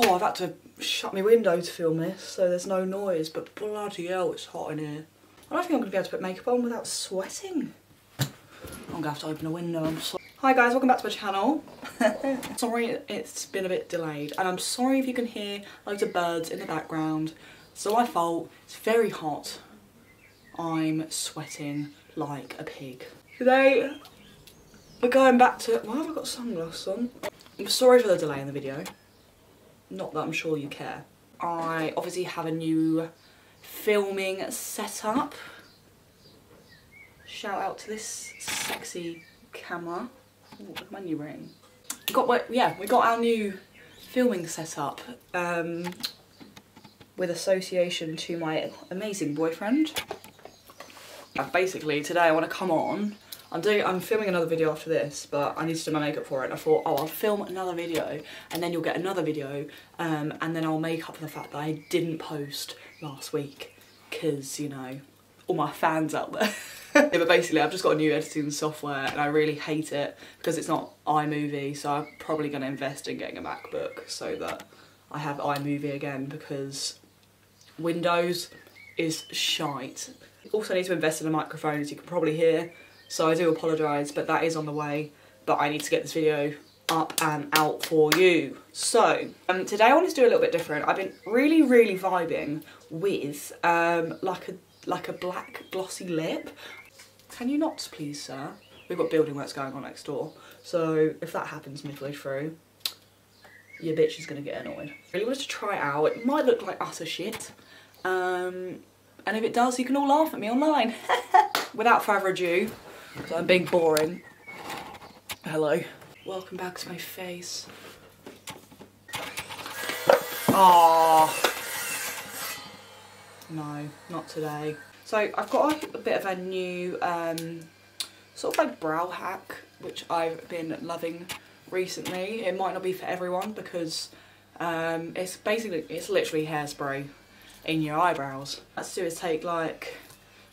Oh, I've had to shut my window to film this so there's no noise, but bloody hell, it's hot in here. I don't think I'm going to be able to put makeup on without sweating. I'm going to have to open a window, I'm sorry. Hi guys, welcome back to my channel. Sorry it's been a bit delayed, and I'm sorry if you can hear loads of birds in the background. It's not my fault, it's very hot. I'm sweating like a pig. Today, we're going back to... Why have I got sunglasses on? I'm sorry for the delay in the video. Not that I'm sure you care. I obviously have a new filming setup. Shout out to this sexy camera. Ooh, look at my new ring. We got our new filming setup with association to my amazing boyfriend. Basically, today I want to come on. I'm filming another video after this, but I need to do my makeup for it. And I thought, oh, I'll film another video, and then you'll get another video, and then I'll make up for the fact that I didn't post last week, because, you know, all my fans out there. Yeah, but basically, I've just got a new editing software, and I really hate it, because it's not iMovie, so I'm probably going to invest in getting a MacBook, so that I have iMovie again, because Windows is shite. Also need to invest in a microphone, as you can probably hear. So I do apologise, but that is on the way. But I need to get this video up and out for you. So, today I want to do a little bit different. I've been really, really vibing with like a black glossy lip. Can you not, please, sir? We've got building works going on next door. So if that happens midway through, your bitch is going to get annoyed. I really wanted to try it out. It might look like utter shit. And if it does, you can all laugh at me online. Without further ado, so I'm being boring. Hello. Welcome back to my face. Oh no, not today. So I've got a bit of a new sort of like brow hack, which I've been loving recently. It might not be for everyone because it's literally hairspray in your eyebrows. What to do is take like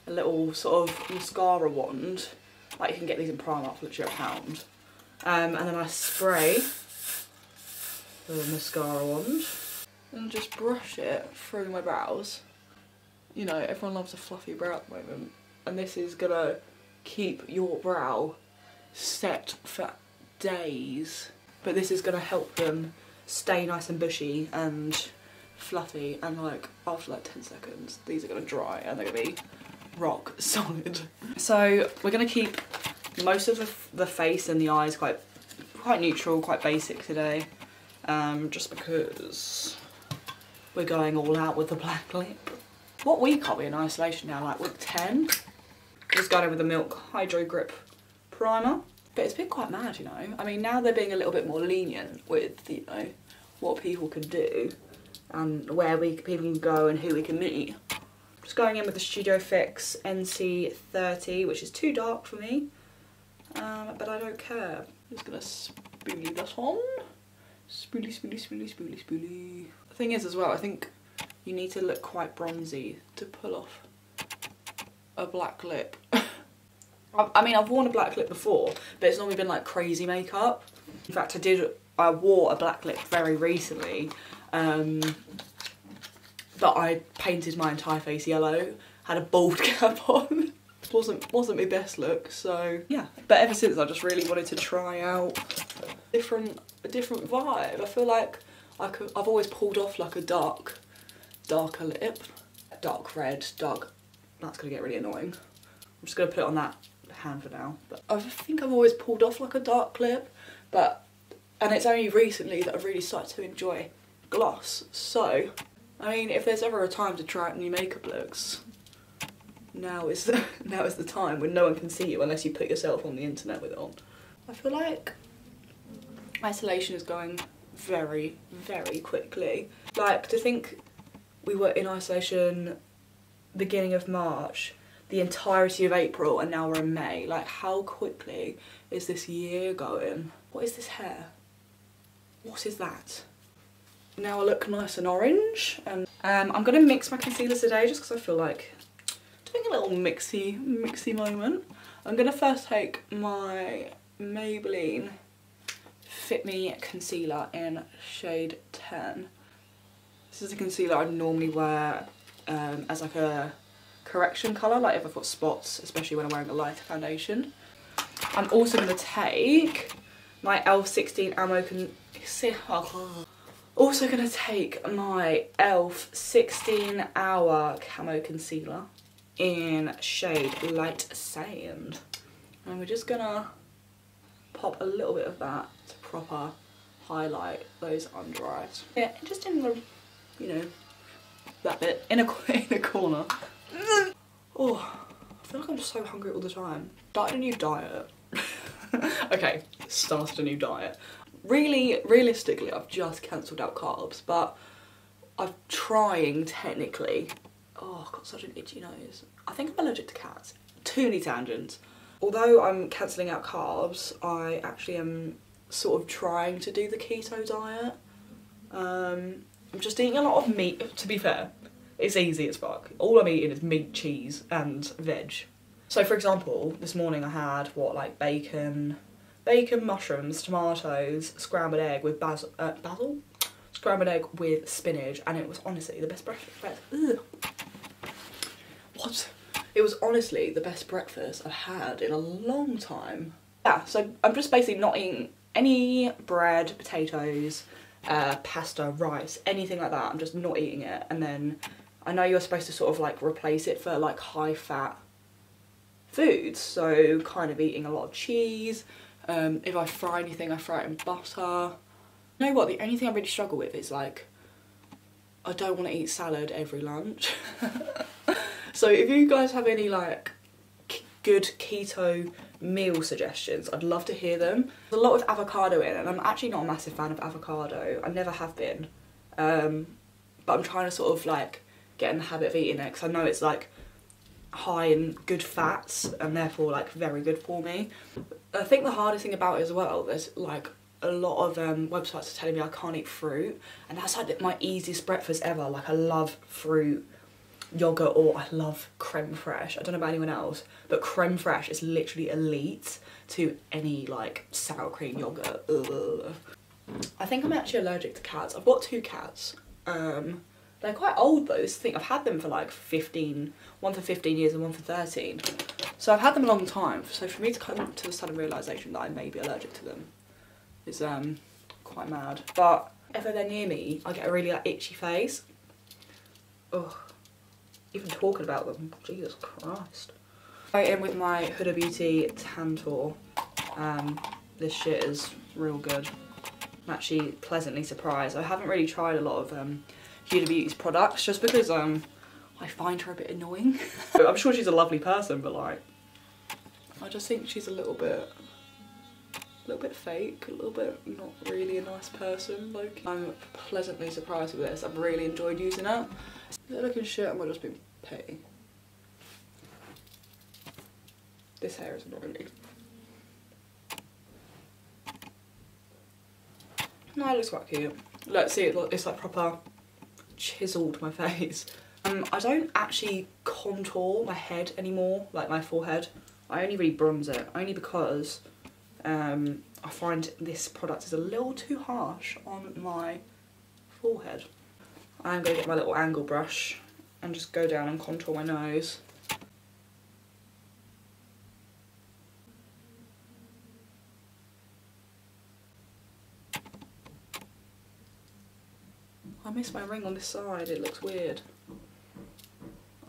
a little sort of mascara wand. Like, you can get these in Primark for literally £1. And then I spray the mascara wand and just brush it through my brows. You know, everyone loves a fluffy brow at the moment, and this is gonna keep your brow set for days. But this is gonna help them stay nice and bushy and fluffy, and like after like 10 seconds these are gonna dry and they're gonna be rock solid. So we're gonna keep most of the face and the eyes quite neutral, quite basic today, just because we're going all out with the black lip. What week are we in isolation now? Like week 10? Just going in with the Milk HydoGrip primer. But it's been quite mad, you know. I mean, now they're being a little bit more lenient with, you know, what people can do and where people can go and who we can meet. Just going in with the Studio Fix NC30, which is too dark for me, but I don't care. I'm just gonna spoolie that on. Spoolie, spoolie, spoolie, spoolie, spoolie. The thing is as well, I think you need to look quite bronzy to pull off a black lip. I mean, I've worn a black lip before, but it's normally been like crazy makeup. In fact, I wore a black lip very recently. But I painted my entire face yellow, had a bald cap on. wasn't my best look, so yeah. But ever since, I just really wanted to try out a different vibe. I feel like I've always pulled off like a darker lip. Dark red, that's gonna get really annoying. I'm just gonna put it on that hand for now. But I think I've always pulled off like a dark lip, and it's only recently that I've really started to enjoy gloss, so I mean, if there's ever a time to try out new makeup looks, now is the time when no one can see you unless you put yourself on the internet with it on. I feel like isolation is going very, very quickly. Like, to think we were in isolation beginning of March, the entirety of April, and now we're in May. Like, how quickly is this year going? What is this hair? What is that? Now I look nice and orange, and I'm going to mix my concealer today just because I feel like doing a little mixy moment. I'm going to first take my Maybelline Fit Me Concealer in shade 10. This is a concealer I normally wear as like a correction colour, like if I've got spots, especially when I'm wearing a lighter foundation. I'm also going to take my e.l.f. 16 Also going to take my e.l.f. 16 Hour Camo Concealer in shade Light Sand. And we're just going to pop a little bit of that to proper highlight those under eyes. Yeah, just in the, you know, that bit, in a corner. Oh, I feel like I'm so hungry all the time. Started a new diet. Okay, started a new diet. Really, realistically, I've just cancelled out carbs, but I'm trying technically. Oh, I've got such an itchy nose. I think I'm allergic to cats. Too many tangents. Although I'm cancelling out carbs, I actually am sort of trying to do the keto diet. I'm just eating a lot of meat, to be fair. It's easy as fuck. All I'm eating is meat, cheese and veg. So for example, this morning I had, what, like bacon, mushrooms, tomatoes, scrambled egg with basil? Scrambled egg with spinach, and it was honestly the best breakfast. Ugh. What? It was honestly the best breakfast I've had in a long time. Yeah, so I'm just basically not eating any bread, potatoes, pasta, rice, anything like that. I'm just not eating it. And then I know you're supposed to sort of like replace it for like high fat foods, so kind of eating a lot of cheese. If I fry anything, I fry it in butter. You know what, the only thing I really struggle with is like, I don't want to eat salad every lunch. So if you guys have any like good keto meal suggestions, I'd love to hear them. There's a lot of avocado in it, and I'm actually not a massive fan of avocado. I never have been. But I'm trying to sort of like get in the habit of eating it, because I know it's like high in good fats and therefore like very good for me. I think the hardest thing about it as well, there's like a lot of websites are telling me I can't eat fruit, and that's like my easiest breakfast ever. Like I love fruit yogurt, or I love creme fraiche. I don't know about anyone else, but creme fraiche is literally elite to any like sour cream yogurt. Ugh. I think I'm actually allergic to cats. I've got 2 cats. They're quite old though. This thing, I've had them for like 15, one for 15 years and one for 13. So I've had them a long time. So for me to come to the sudden realisation that I may be allergic to them is quite mad. But if they're near me, I get a really like itchy face. Ugh. Even talking about them, Jesus Christ. I in with my Huda Beauty Tantour. This shit is real good. I'm actually pleasantly surprised. I haven't really tried a lot of Huda Beauty's products, just because I find her a bit annoying. I'm sure she's a lovely person, but like, I just think she's a little bit fake, a little bit not really a nice person. Like, I'm pleasantly surprised with this. I've really enjoyed using it. Is it looking shit? I might just be petty. This hair is annoying me. No, it looks quite cute. Look, see, it's like proper chiseled my face. I don't actually contour my head anymore, like my forehead. I only really bronze it, only because I find this product is a little too harsh on my forehead. I'm going to get my little angle brush and just go down and contour my nose. I missed my ring on this side, it looks weird.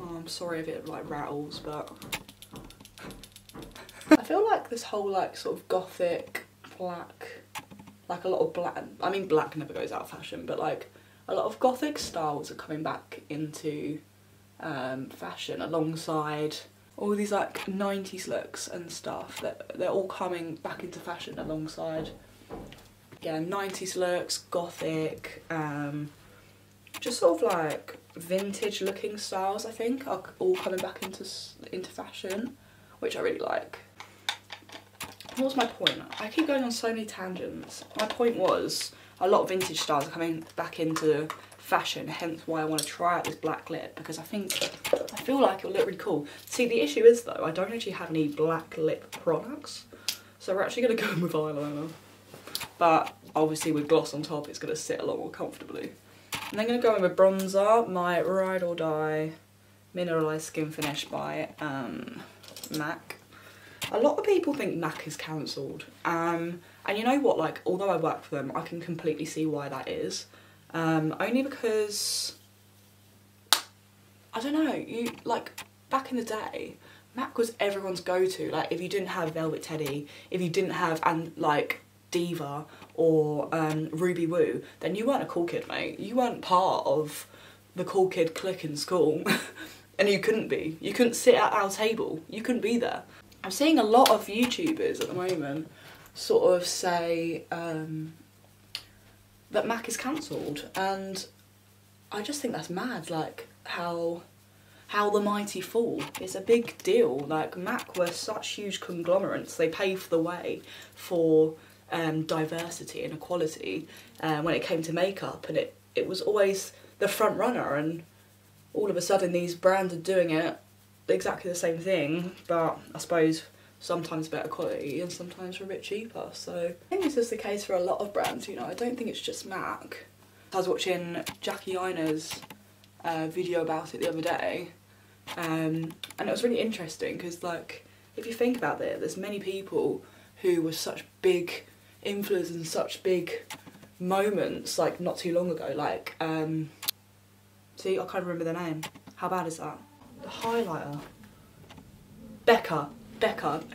Oh, I'm sorry if it like rattles, but I feel like this whole like sort of gothic black, like a lot of black, I mean black never goes out of fashion, but like a lot of gothic styles are coming back into fashion alongside all these like 90s looks and stuff. That they're all coming back into fashion alongside, yeah, 90s looks, gothic, just sort of like vintage looking styles, I think, are all coming back into fashion, which I really like. What was my point? I keep going on so many tangents. My point was, a lot of vintage styles are coming back into fashion, hence why I want to try out this black lip, because I feel like it'll look really cool. See, the issue is though, I don't actually have any black lip products, so we're actually going to go with eyeliner. But obviously with gloss on top, it's going to sit a lot more comfortably. And then I'm going to go in with bronzer, my Ride or Die Mineralise Skinfinish by MAC. A lot of people think MAC is cancelled, and you know what, like, although I work for them, I can completely see why that is. Only because, I don't know, you, like, back in the day, MAC was everyone's go-to. Like, if you didn't have Velvet Teddy, if you didn't have, like, Diva or Ruby Woo, then you weren't a cool kid, mate. You weren't part of the cool kid clique in school. And you couldn't be. You couldn't sit at our table. You couldn't be there. I'm seeing a lot of YouTubers at the moment sort of say that MAC is cancelled, and I just think that's mad, like how the mighty fall. It's a big deal. Like, MAC were such huge conglomerates. They paved the way for diversity and equality when it came to makeup, and it was always the front runner, and all of a sudden these brands are doing it exactly the same thing, but I suppose sometimes better quality and sometimes for a bit cheaper. So I think this is the case for a lot of brands, you know. I don't think it's just MAC. I was watching Jackie Ina's video about it the other day, and it was really interesting because, like, if you think about it, there's many people who were such big influencers and such big moments, like, not too long ago, like see, I can't remember their name. How bad is that? The highlighter. Becca.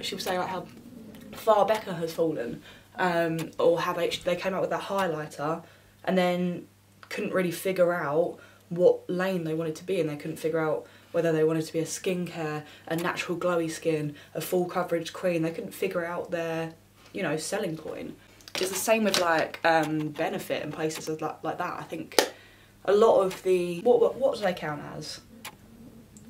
She was saying, like, how far Becca has fallen, or how they came out with that highlighter and then couldn't really figure out what lane they wanted to be in. They couldn't figure out whether they wanted to be a skincare, a natural glowy skin, a full coverage queen. They couldn't figure out their, you know, selling point. It's the same with, like, Benefit and places like that. I think a lot of the, what do they count as?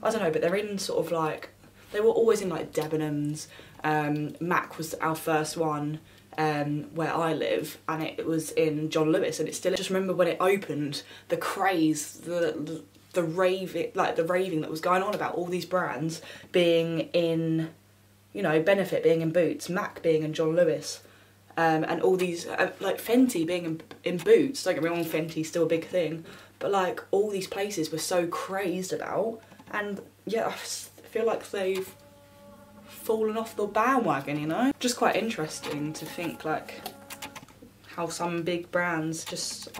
I don't know, but they're in sort of, like, they were always in, like, Debenhams. MAC was our first one where I live, and it was in John Lewis, and it's still, I just remember when it opened, the craze, the raving that was going on about all these brands being in, you know, Benefit being in Boots, MAC being in John Lewis, and all these, like, Fenty being in Boots. Don't get me wrong, Fenty's still a big thing, but, like, all these places were so crazed about, and yeah, I feel like they've fallen off the bandwagon, you know? Just quite interesting to think, like, how some big brands just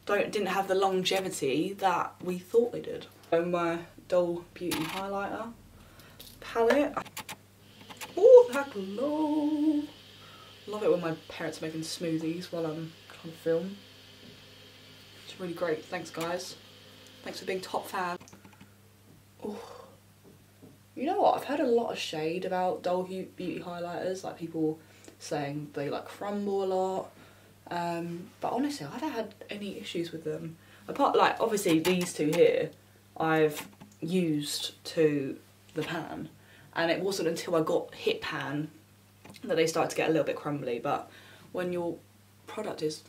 didn't have the longevity that we thought they did. And my Huda Beauty highlighter palette. Oh, that glow! Love it when my parents are making smoothies while I'm trying to film. It's really great. Thanks, guys. Thanks for being top fan. Oh. You know what? I've heard a lot of shade about Huda Beauty highlighters, like people saying they, like, crumble a lot. But honestly, I haven't had any issues with them. Apart, like, obviously these two here, I've used to the pan, and it wasn't until I got hit pan that they started to get a little bit crumbly. But when your product is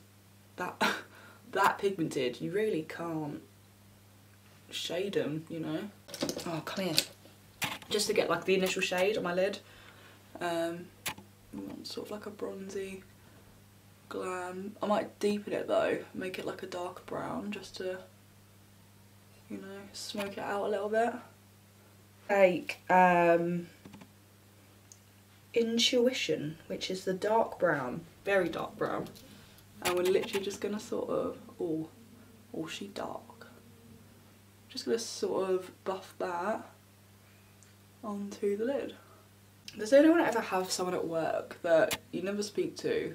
that pigmented, you really can't shade them, you know. Oh, come here. Just to get, like, the initial shade on my lid. Sort of like a bronzy glam. I might deepen it though, make it like a dark brown, just to, you know, smoke it out a little bit. Take Intuition, which is the dark brown, very dark brown, and we're literally just gonna sort of, oh, she dark. Just gonna sort of buff that onto the lid. Does anyone ever have someone at work that you never speak to?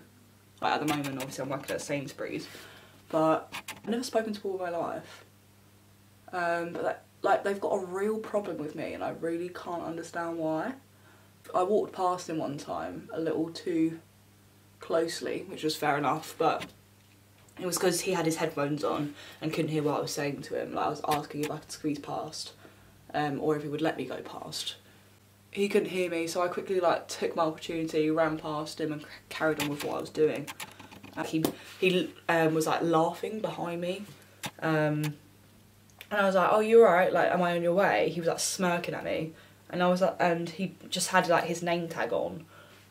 Like, at the moment, obviously I'm working at Sainsbury's, but I've never spoken to all my life. But like, they've got a real problem with me, and I really can't understand why. I walked past him one time a little too closely, which was fair enough, but it was because he had his headphones on and couldn't hear what I was saying to him. Like, I was asking if I could squeeze past, or if he would let me go past. He couldn't hear me, so I quickly, like, took my opportunity, ran past him and carried on with what I was doing. He was, like, laughing behind me, and I was like, oh, you alright? Like, am I on your way? He was, like, smirking at me, and I was like, and he just had, like, his name tag on,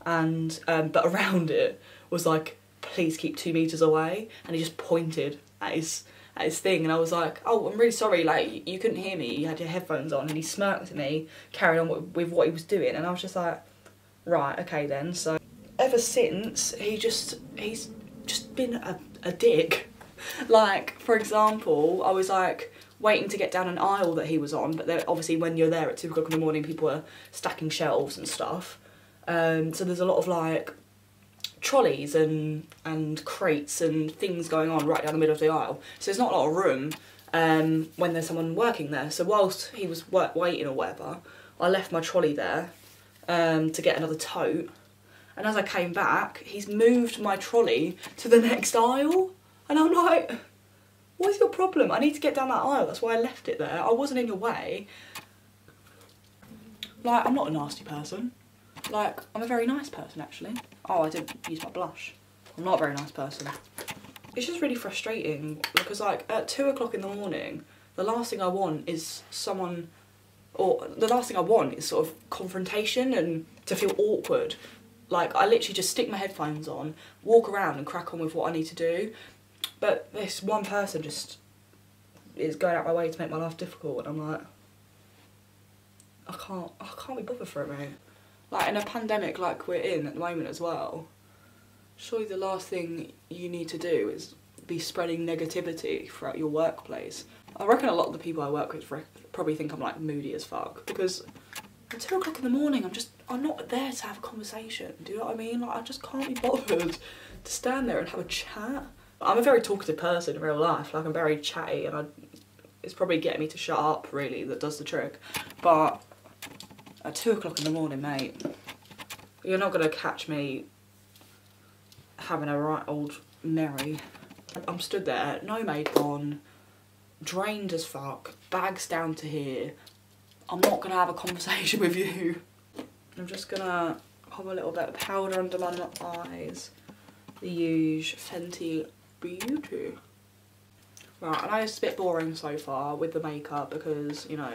and but around it was like, please keep 2 meters away, and he just pointed at his thing, and I was like, oh, I'm really sorry, like, you couldn't hear me, you had your headphones on, and he smirked at me, carried on with what he was doing, and I was just like, right, okay then. So ever since, he's just been a dick. Like, for example, I was like waiting to get down an aisle that he was on, but then obviously when you're there at 2 o'clock in the morning, people are stacking shelves and stuff. So there's a lot of like trolleys and crates and things going on right down the middle of the aisle. So there's not a lot of room when there's someone working there. So whilst he was waiting or whatever, I left my trolley there to get another tote. And as I came back, he's moved my trolley to the next aisle. And I'm like, what is your problem? I need to get down that aisle, that's why I left it there. I wasn't in your way. Like, I'm not a nasty person. Like, I'm a very nice person, actually. Oh, I didn't use my blush. I'm not a very nice person. It's just really frustrating because, like, at 2 o'clock in the morning, the last thing I want is someone, or the last thing I want is sort of confrontation and to feel awkward. Like, I literally just stick my headphones on, walk around and crack on with what I need to do. But this one person just is going out my way to make my life difficult, and I'm like, I can't be bothered for it, mate. Like, in a pandemic like we're in at the moment as well, surely the last thing you need to do is be spreading negativity throughout your workplace. I reckon a lot of the people I work with probably think I'm like moody as fuck, because at 2 o'clock in the morning I'm not there to have a conversation, do you know what I mean? Like, I just can't be bothered to stand there and have a chat. I'm a very talkative person in real life, like I'm very chatty, and it's probably getting me to shut up really that does the trick. But at 2 o'clock in the morning, mate, you're not gonna catch me having a right old merry. I'm stood there, no makeup on, drained as fuck, bags down to here. I'm not gonna have a conversation with you. I'm just gonna pop a little bit of powder under my eyes. The huge Fenty Beauty. Right, I know it's a bit boring so far with the makeup because, you know,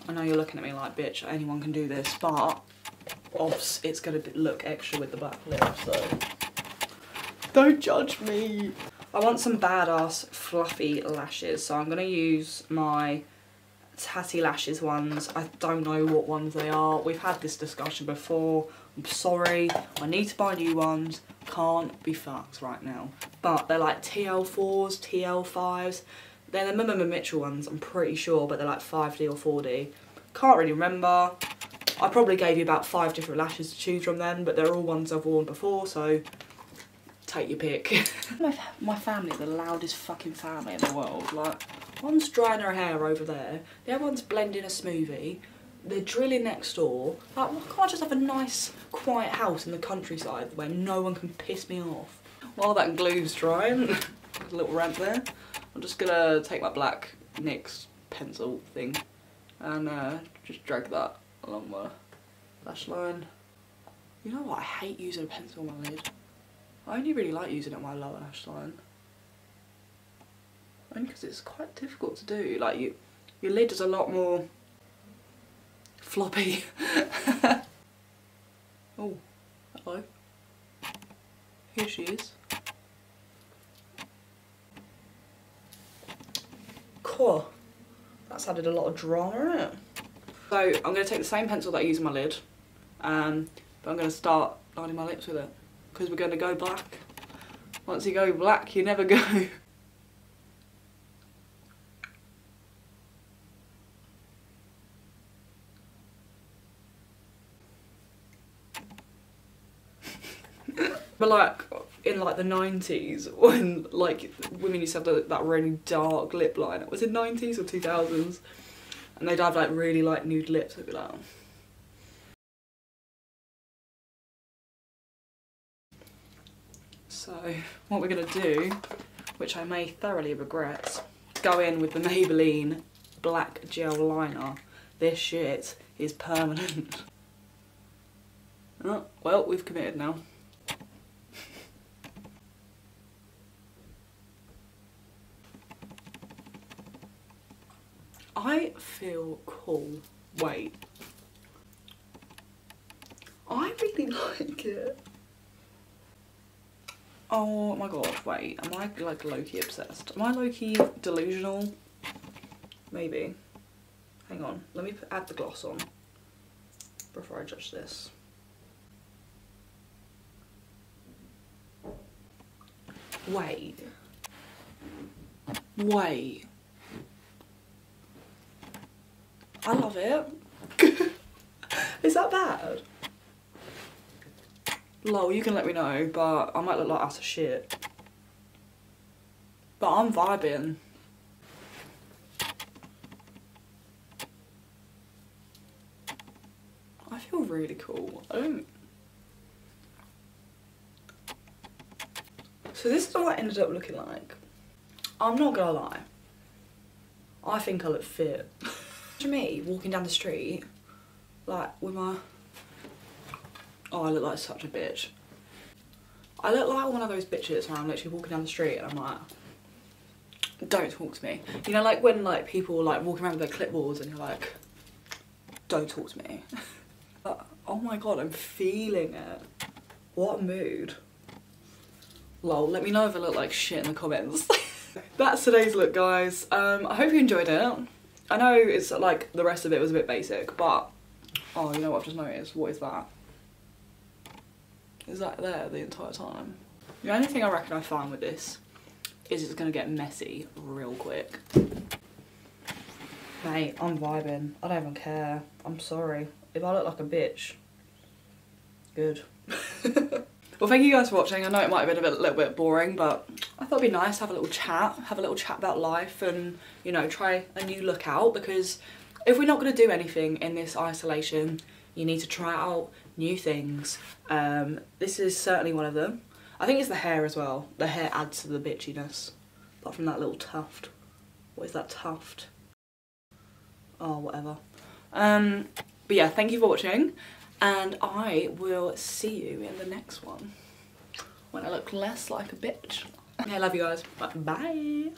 I know you're looking at me like, bitch, anyone can do this, but obs, it's gonna look extra with the black lip, so don't judge me. I want some badass fluffy lashes, so I'm gonna use my Tatti Lashes ones. I don't know what ones they are. We've had this discussion before. I'm sorry. I need to buy new ones. Can't be fucked right now. But they're like TL4s, TL5s. They're the MMMMitchell ones, I'm pretty sure, but they're like 5D or 4D. Can't really remember. I probably gave you about 5 different lashes to choose from then, but they're all ones I've worn before, so take your pick. My family are the loudest fucking family in the world. Like, one's drying her hair over there, the other one's blending a smoothie, they're drilling next door. Like, why can't I just have a nice, quiet house in the countryside where no one can piss me off? While that glue's drying, a little rant there, I'm just gonna take my black NYX pencil thing and just drag that along my lash line. You know what, I hate using a pencil on my lid. I only really like using it on my lower lash line. Only because it's quite difficult to do. Like, your lid is a lot more floppy. Oh, hello. Here she is. Cool. That's added a lot of drama in it. So I'm going to take the same pencil that I use on my lid, but I'm going to start lining my lips with it, because we're going to go black. Once you go black, you never go. But like, in like the 90s, when like women used to have that really dark lip line, was it 90s or 2000s? And they'd have like really like nude lips, I'd be like, oh. So what we're gonna do, which I may thoroughly regret, go in with the Maybelline black gel liner. This shit is permanent. Oh, well, we've committed now. I feel cool. Wait. I really like it. Oh my god, wait, am I like low-key obsessed? Am I low-key delusional? Maybe. Hang on, let me add the gloss on before I judge this. Wait. Wait. I love it. Is that bad? Lol, you can let me know, but I might look like utter shit. But I'm vibing. I feel really cool. So this is what I ended up looking like. I'm not gonna lie. I think I look fit. To me, walking down the street, like with my... Oh, I look like such a bitch. I look like one of those bitches where I'm literally walking down the street and I'm like, don't talk to me. You know, like when like people like walking around with their clipboards and you're like, don't talk to me. But, oh my god, I'm feeling it. What a mood. Lol, let me know if I look like shit in the comments. That's today's look, guys. I hope you enjoyed it. I know it's like the rest of it was a bit basic, but oh, you know what I've just noticed? What is that? Is that there the entire time? The only thing I reckon I find with this is it's gonna get messy real quick. Mate, I'm vibing. I don't even care. I'm sorry. If I look like a bitch, good. Well, thank you guys for watching. I know it might have been a little bit boring, but I thought it'd be nice to have a little chat about life and, you know, try a new look out, because if we're not going to do anything in this isolation, you need to try out new things. This is certainly one of them. I think it's the hair as well. The hair adds to the bitchiness, apart from that little tuft. What is that tuft? Oh, whatever. But yeah, thank you for watching. And I will see you in the next one when I look less like a bitch. Okay, I love you guys. Bye.